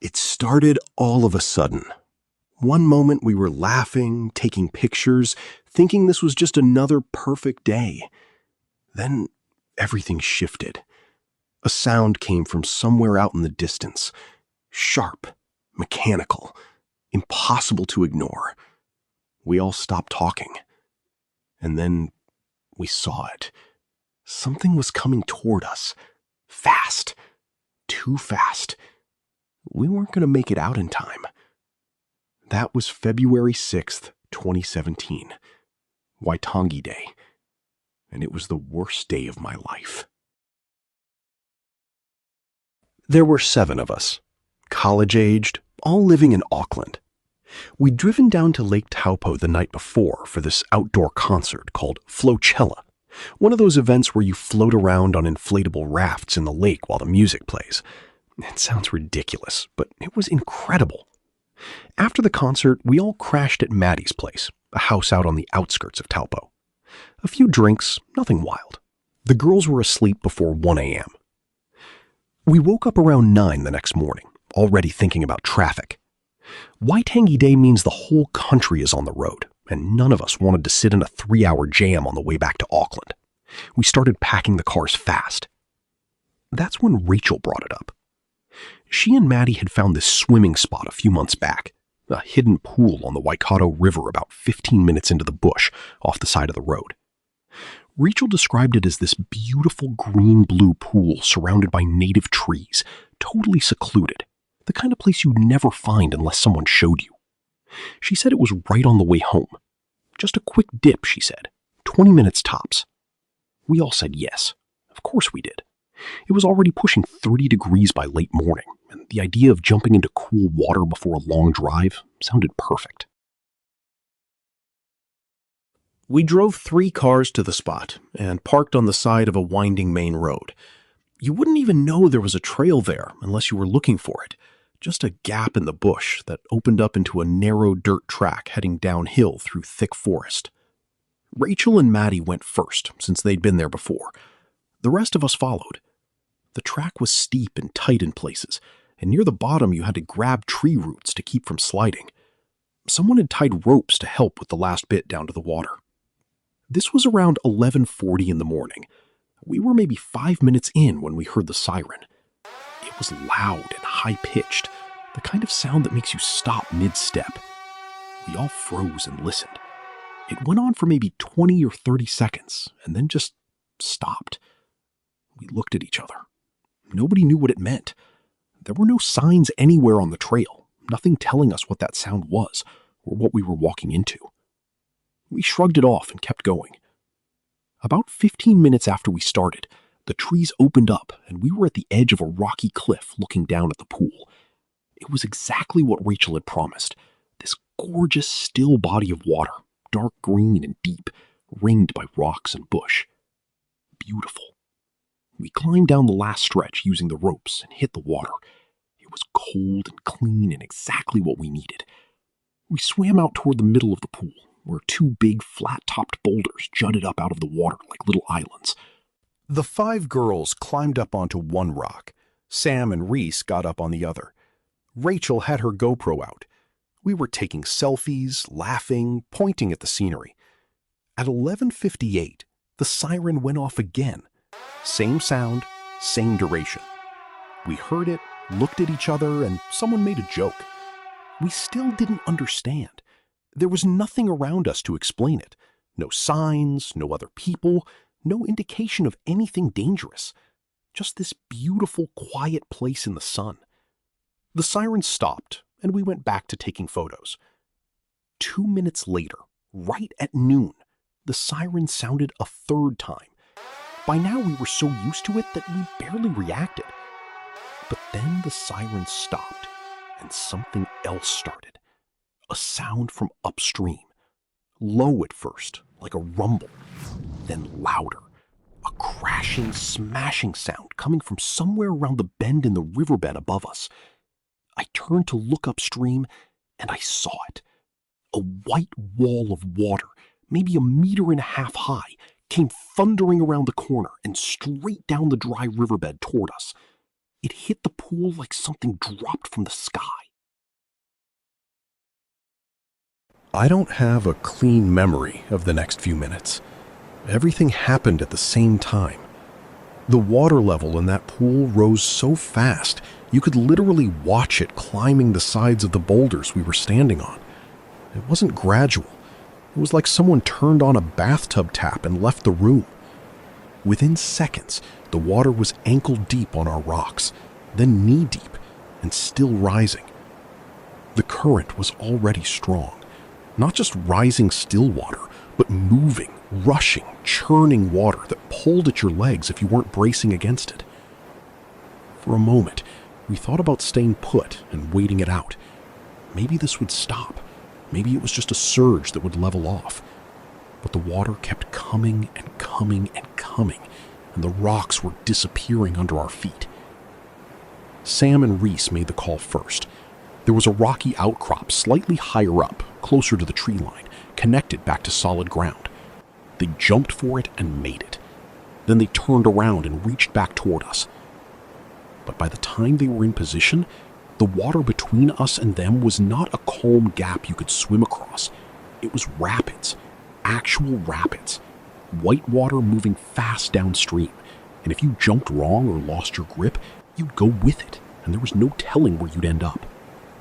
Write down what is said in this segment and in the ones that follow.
It started all of a sudden. One moment we were laughing, taking pictures, thinking this was just another perfect day. Then everything shifted. A sound came from somewhere out in the distance. Sharp, mechanical, impossible to ignore. We all stopped talking. And then we saw it. Something was coming toward us. Fast. Too fast. We weren't going to make it out in time. That was February 6th, 2017. Waitangi Day. And it was the worst day of my life. There were 7 of us, college-aged, all living in Auckland. We'd driven down to Lake Taupo the night before for this outdoor concert called Flowchella, one of those events where you float around on inflatable rafts in the lake while the music plays. It sounds ridiculous, but it was incredible. After the concert, we all crashed at Maddie's place, a house out on the outskirts of Taupo. A few drinks, nothing wild. The girls were asleep before 1 a.m. We woke up around 9 the next morning, already thinking about traffic. Waitangi Day means the whole country is on the road, and none of us wanted to sit in a 3-hour jam on the way back to Auckland. We started packing the cars fast. That's when Rachael brought it up. She and Maddie had found this swimming spot a few months back, a hidden pool on the Waikato River about 15 minutes into the bush off the side of the road. Rachael described it as this beautiful green-blue pool surrounded by native trees, totally secluded, the kind of place you'd never find unless someone showed you. She said it was right on the way home. Just a quick dip, she said, 20 minutes tops. We all said yes. Of course we did. It was already pushing 30 degrees by late morning, and the idea of jumping into cool water before a long drive sounded perfect. We drove 3 cars to the spot and parked on the side of a winding main road. You wouldn't even know there was a trail there unless you were looking for it, just a gap in the bush that opened up into a narrow dirt track heading downhill through thick forest. Rachael and Maddie went first, since they'd been there before. The rest of us followed. The track was steep and tight in places, and near the bottom you had to grab tree roots to keep from sliding. Someone had tied ropes to help with the last bit down to the water. This was around 11:40 in the morning. We were maybe 5 minutes in when we heard the siren. It was loud and high-pitched, the kind of sound that makes you stop mid-step. We all froze and listened. It went on for maybe 20 or 30 seconds, and then just stopped. We looked at each other. Nobody knew what it meant. There were no signs anywhere on the trail, nothing telling us what that sound was, or what we were walking into. We shrugged it off and kept going. About 15 minutes after we started, the trees opened up and we were at the edge of a rocky cliff looking down at the pool. It was exactly what Rachael had promised, this gorgeous still body of water, dark green and deep, ringed by rocks and bush. Beautiful. We climbed down the last stretch using the ropes and hit the water. It was cold and clean and exactly what we needed. We swam out toward the middle of the pool, where 2 big, flat-topped boulders jutted up out of the water like little islands. The 5 girls climbed up onto one rock. Sam and Reese got up on the other. Rachael had her GoPro out. We were taking selfies, laughing, pointing at the scenery. At 11:58, the siren went off again. Same sound, same duration. We heard it, looked at each other, and someone made a joke. We still didn't understand. There was nothing around us to explain it. No signs, no other people, no indication of anything dangerous. Just this beautiful, quiet place in the sun. The siren stopped, and we went back to taking photos. 2 minutes later, right at noon, the siren sounded a 3rd time. By now we were so used to it that we barely reacted. But then the siren stopped, and something else started. A sound from upstream. Low at first, like a rumble, then louder. A crashing, smashing sound coming from somewhere around the bend in the riverbed above us. I turned to look upstream, and I saw it. A white wall of water, maybe 1.5 meters high, came thundering around the corner and straight down the dry riverbed toward us. It hit the pool like something dropped from the sky. I don't have a clean memory of the next few minutes. Everything happened at the same time. The water level in that pool rose so fast, you could literally watch it climbing the sides of the boulders we were standing on. It wasn't gradual. It was like someone turned on a bathtub tap and left the room. Within seconds, the water was ankle deep on our rocks, then knee deep, and still rising. The current was already strong. Not just rising still water, but moving, rushing, churning water that pulled at your legs if you weren't bracing against it. For a moment, we thought about staying put and waiting it out. Maybe this would stop. Maybe it was just a surge that would level off. But the water kept coming and coming and coming, and the rocks were disappearing under our feet. Sam and Reese made the call first. There was a rocky outcrop slightly higher up, closer to the tree line, connected back to solid ground. They jumped for it and made it. Then they turned around and reached back toward us. But by the time they were in position, the water between us and them was not a calm gap you could swim across. It was rapids, actual rapids. White water moving fast downstream. And if you jumped wrong or lost your grip, you'd go with it, and there was no telling where you'd end up.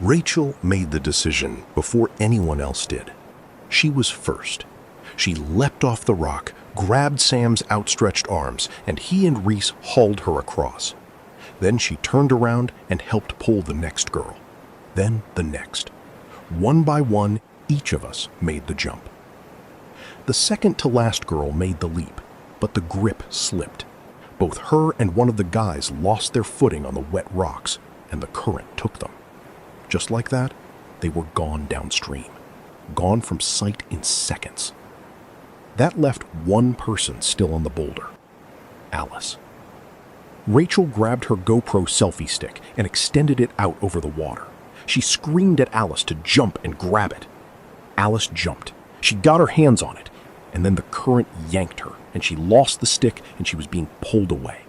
Rachael made the decision before anyone else did. She was first. She leapt off the rock, grabbed Sam's outstretched arms, and he and Reese hauled her across. Then she turned around and helped pull the next girl. Then the next. One by one, each of us made the jump. The second to last girl made the leap, but the grip slipped. Both her and one of the guys lost their footing on the wet rocks, and the current took them. Just like that, they were gone downstream, gone from sight in seconds. That left one person still on the boulder, Alice. Rachael grabbed her GoPro selfie stick and extended it out over the water. She screamed at Alice to jump and grab it. Alice jumped. She got her hands on it, and then the current yanked her, and she lost the stick and she was being pulled away.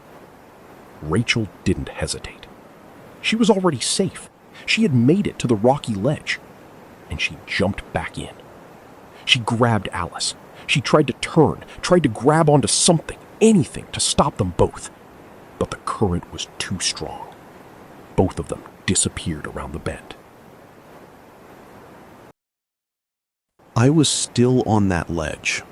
Rachael didn't hesitate. She was already safe. She had made it to the rocky ledge, and she jumped back in. She grabbed Alice. She tried to turn, tried to grab onto something, anything to stop them both. But the current was too strong. Both of them disappeared around the bend. I was still on that ledge.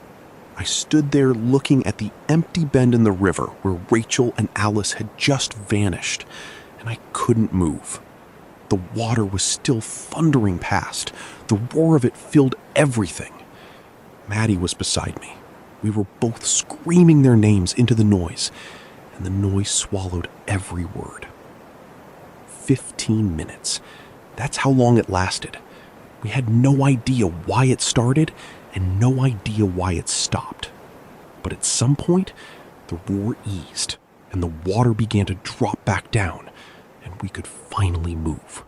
I stood there looking at the empty bend in the river where Rachael and Alice had just vanished, and I couldn't move. The water was still thundering past. The roar of it filled everything. Maddie was beside me. We were both screaming their names into the noise, and the noise swallowed every word. 15 minutes. That's how long it lasted. We had no idea why it started and no idea why it stopped. But at some point, the roar eased and the water began to drop back down, and we could finally move.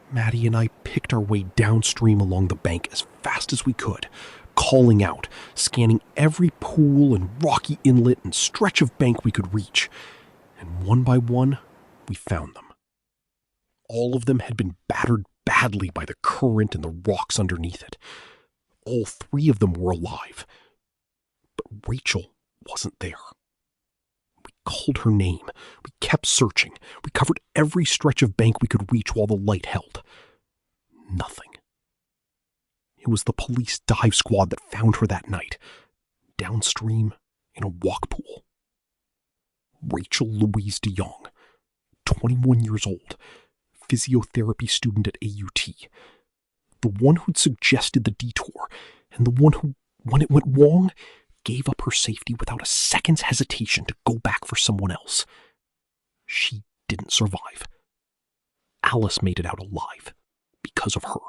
Maddie and I picked our way downstream along the bank as fast as we could, calling out, scanning every pool and rocky inlet and stretch of bank we could reach. And one by one, we found them. All of them had been battered badly by the current and the rocks underneath it. All three of them were alive. But Rachael wasn't there. We called her name. We kept searching. We covered every stretch of bank we could reach while the light held. Nothing. It was the police dive squad that found her that night, downstream in a walk pool. Rachael Louise de Jong, 21 years old, physiotherapy student at AUT. The one who'd suggested the detour, and the one who, when it went wrong, gave up her safety without a second's hesitation to go back for someone else. She didn't survive. Alice made it out alive because of her.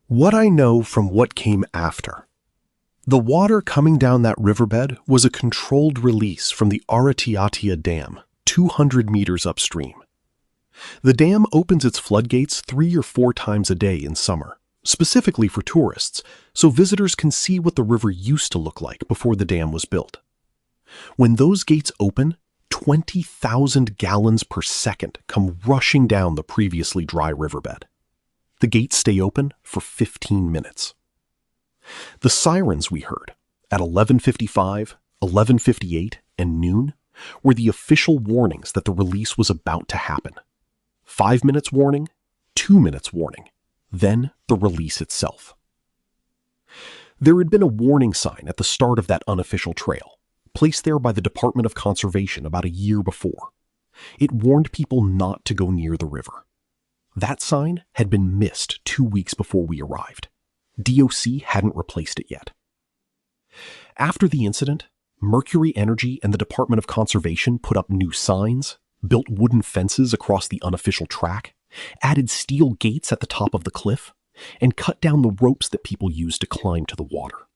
What I know from what came after. The water coming down that riverbed was a controlled release from the Aratiatia Dam, 200 meters upstream. The dam opens its floodgates 3 or 4 times a day in summer, specifically for tourists, so visitors can see what the river used to look like before the dam was built. When those gates open, 20,000 gallons per second come rushing down the previously dry riverbed. The gates stay open for 15 minutes. The sirens we heard at 11:55, 11:58, and noon were the official warnings that the release was about to happen. 5 minutes warning, 2 minutes warning, then the release itself. There had been a warning sign at the start of that unofficial trail, placed there by the Department of Conservation about a year before. It warned people not to go near the river. That sign had been missed 2 weeks before we arrived. DOC hadn't replaced it yet. After the incident, Mercury Energy and the Department of Conservation put up new signs, built wooden fences across the unofficial track, added steel gates at the top of the cliff, and cut down the ropes that people used to climb to the water.